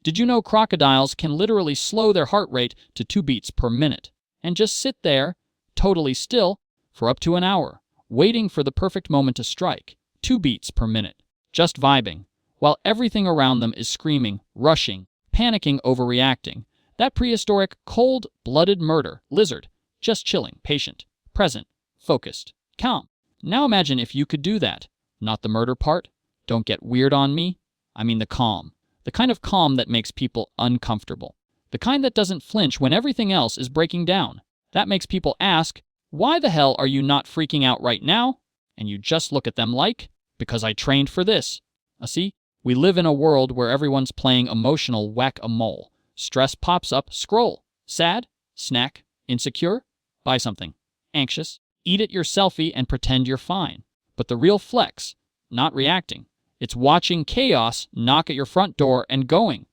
Did you know crocodiles can literally slow their heart rate to 2 beats per minute and just sit there, totally still, for up to an hour, waiting for the perfect moment to strike? 2 beats per minute, just vibing, while everything around them is screaming, rushing, panicking, overreacting. That prehistoric, cold-blooded murder lizard, just chilling, patient, present, focused, calm. Now imagine if you could do that. Not the murder part. Don't get weird on me. I mean the calm. The kind of calm that makes people uncomfortable. The kind that doesn't flinch when everything else is breaking down. That makes people ask, why the hell are you not freaking out right now? And you just look at them like, because I trained for this. See, we live in a world where everyone's playing emotional whack-a-mole. Stress pops up, scroll. Sad? Snack? Insecure? Buy something. Anxious? Eat it your selfie and pretend you're fine. But the real flex, not reacting. It's watching chaos knock at your front door and going,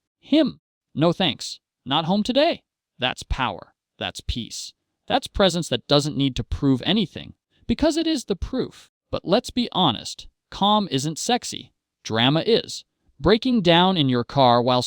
no thanks, not home today. That's power. That's peace. That's presence that doesn't need to prove anything, because it is the proof. But let's be honest, calm isn't sexy. Drama is. Breaking down in your car while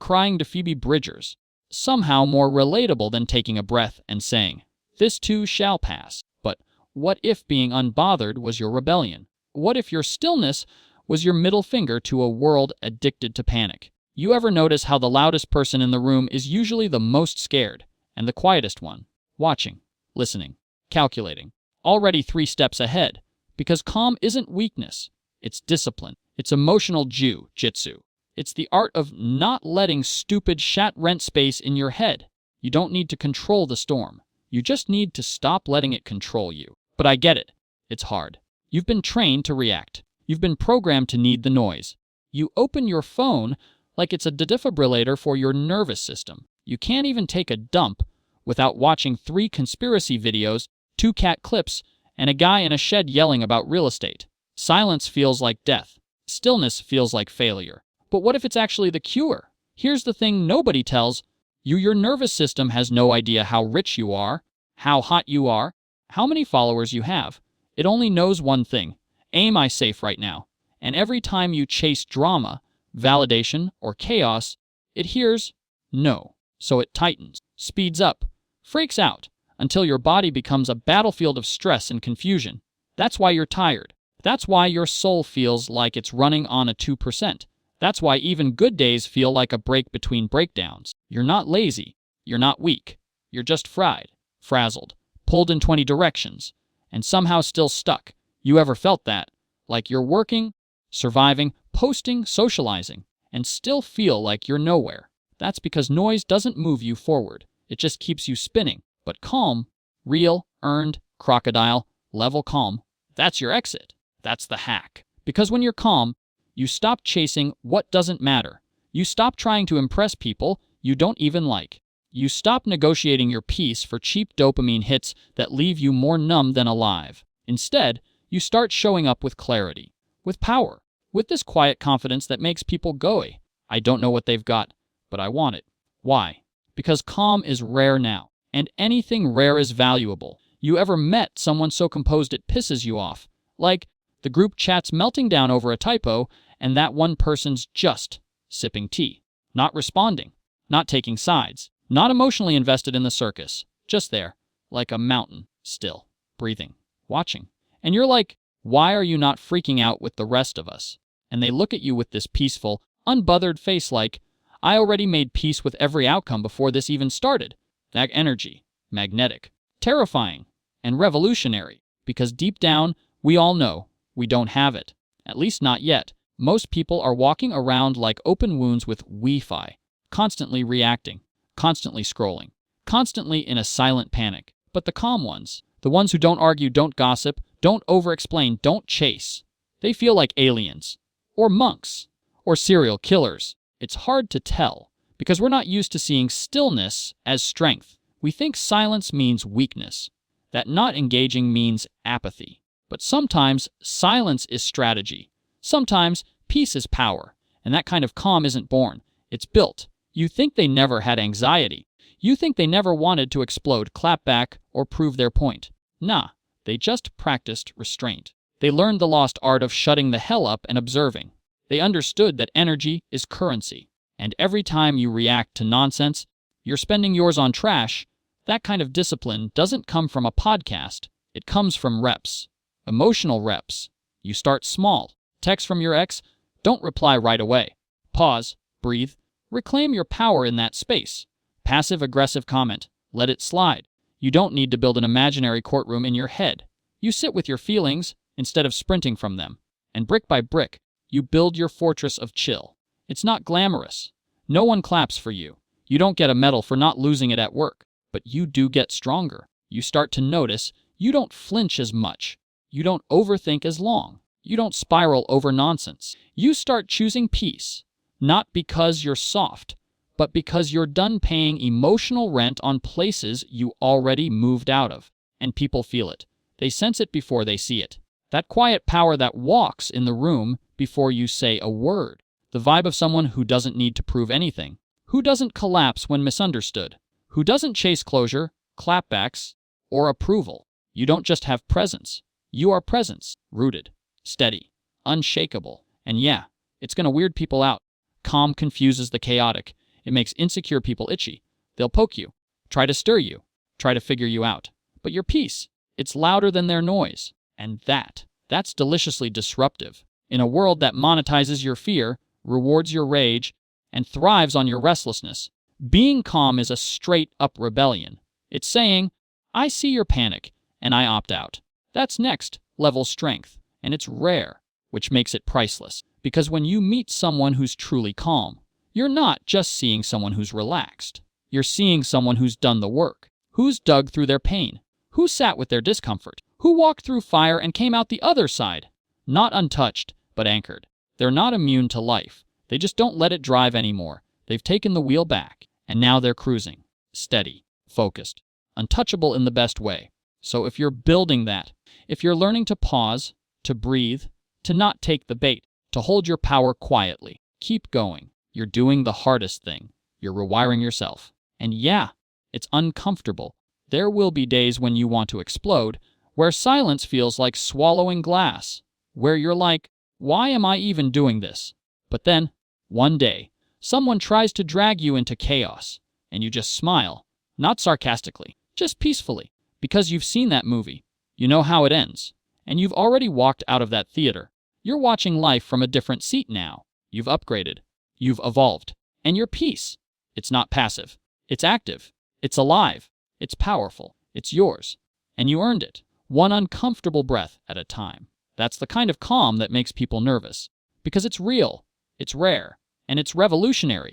crying to Phoebe Bridgers. Somehow more relatable than taking a breath and saying, this too shall pass. But what if being unbothered was your rebellion? What if your stillness was your middle finger to a world addicted to panic? You ever notice how the loudest person in the room is usually the most scared, and the quietest one? Watching, listening, calculating, already 3 steps ahead. Because calm isn't weakness, it's discipline. It's emotional jiu-jitsu. It's the art of not letting stupid shat rent space in your head. You don't need to control the storm. You just need to stop letting it control you. But I get it. It's hard. You've been trained to react. You've been programmed to need the noise. You open your phone like it's a defibrillator for your nervous system. You can't even take a dump without watching 3 conspiracy videos, 2 cat clips, and a guy in a shed yelling about real estate. Silence feels like death. Stillness feels like failure. But what if it's actually the cure? Here's the thing nobody tells you. Your nervous system has no idea how rich you are, how hot you are, how many followers you have. It only knows one thing. Am I safe right now? And every time you chase drama, validation, or chaos, it hears no. So it tightens, speeds up, freaks out, until your body becomes a battlefield of stress and confusion. That's why you're tired. That's why your soul feels like it's running on a 2%. That's why even good days feel like a break between breakdowns. You're not lazy. You're not weak. You're just fried, frazzled, pulled in 20 directions, and somehow still stuck. You ever felt that? Like you're working, surviving, posting, socializing, and still feel like you're nowhere. That's because noise doesn't move you forward. It just keeps you spinning. But calm, real, earned, crocodile, level calm, that's your exit. That's the hack. Because when you're calm, you stop chasing what doesn't matter. You stop trying to impress people you don't even like. You stop negotiating your peace for cheap dopamine hits that leave you more numb than alive. Instead, you start showing up with clarity, with power, with this quiet confidence that makes people go, I don't know what they've got, but I want it. Why? Because calm is rare now, and anything rare is valuable. You ever met someone so composed it pisses you off? Like, the group chat's melting down over a typo, and that one person's just sipping tea, not responding, not taking sides, not emotionally invested in the circus, just there, like a mountain, still, breathing, watching. And you're like, why are you not freaking out with the rest of us? And they look at you with this peaceful, unbothered face like, I already made peace with every outcome before this even started. That energy, magnetic, terrifying, and revolutionary, because deep down, we all know we don't have it. At least not yet. Most people are walking around like open wounds with Wi-Fi, constantly reacting, constantly scrolling, constantly in a silent panic. But the calm ones, the ones who don't argue, don't gossip, don't over-explain, don't chase, they feel like aliens, or monks, or serial killers. It's hard to tell, because we're not used to seeing stillness as strength. We think silence means weakness, that not engaging means apathy. But sometimes silence is strategy. Sometimes peace is power. And that kind of calm isn't born. It's built. You think they never had anxiety. You think they never wanted to explode, clap back, or prove their point. Nah, they just practiced restraint. They learned the lost art of shutting the hell up and observing. They understood that energy is currency. And every time you react to nonsense, you're spending yours on trash. That kind of discipline doesn't come from a podcast. It comes from reps. Emotional reps. You start small. Text from your ex? Don't reply right away. Pause. Breathe. Reclaim your power in that space. Passive-aggressive comment. Let it slide. You don't need to build an imaginary courtroom in your head. You sit with your feelings instead of sprinting from them. And brick by brick, you build your fortress of chill. It's not glamorous. No one claps for you. You don't get a medal for not losing it at work. But you do get stronger. You start to notice you don't flinch as much. You don't overthink as long. You don't spiral over nonsense. You start choosing peace. Not because you're soft, but because you're done paying emotional rent on places you already moved out of. And people feel it. They sense it before they see it. That quiet power that walks in the room before you say a word. The vibe of someone who doesn't need to prove anything. Who doesn't collapse when misunderstood. Who doesn't chase closure, clapbacks, or approval. You don't just have presence. You are presence. Rooted, steady, unshakable. And yeah, it's going to weird people out. Calm confuses the chaotic. It makes insecure people itchy. They'll poke you, try to stir you, try to figure you out. But your peace, it's louder than their noise. And that's deliciously disruptive. In a world that monetizes your fear, rewards your rage, and thrives on your restlessness, being calm is a straight-up rebellion. It's saying, I see your panic, and I opt out. That's next-level strength, and it's rare, which makes it priceless. Because when you meet someone who's truly calm, you're not just seeing someone who's relaxed. You're seeing someone who's done the work, who's dug through their pain, who sat with their discomfort, who walked through fire and came out the other side. Not untouched, but anchored. They're not immune to life. They just don't let it drive anymore. They've taken the wheel back, and now they're cruising. Steady, focused, untouchable in the best way. So if you're building that, if you're learning to pause, to breathe, to not take the bait, to hold your power quietly, keep going. You're doing the hardest thing. You're rewiring yourself. And yeah, it's uncomfortable. There will be days when you want to explode, where silence feels like swallowing glass, where you're like, why am I even doing this? But then, one day, someone tries to drag you into chaos, and you just smile, not sarcastically, just peacefully, because you've seen that movie. You know how it ends, and you've already walked out of that theater. You're watching life from a different seat now. You've upgraded. You've evolved. And your peace, it's not passive. It's active. It's alive. It's powerful. It's yours. And you earned it, one uncomfortable breath at a time. That's the kind of calm that makes people nervous. Because it's real, it's rare, and it's revolutionary.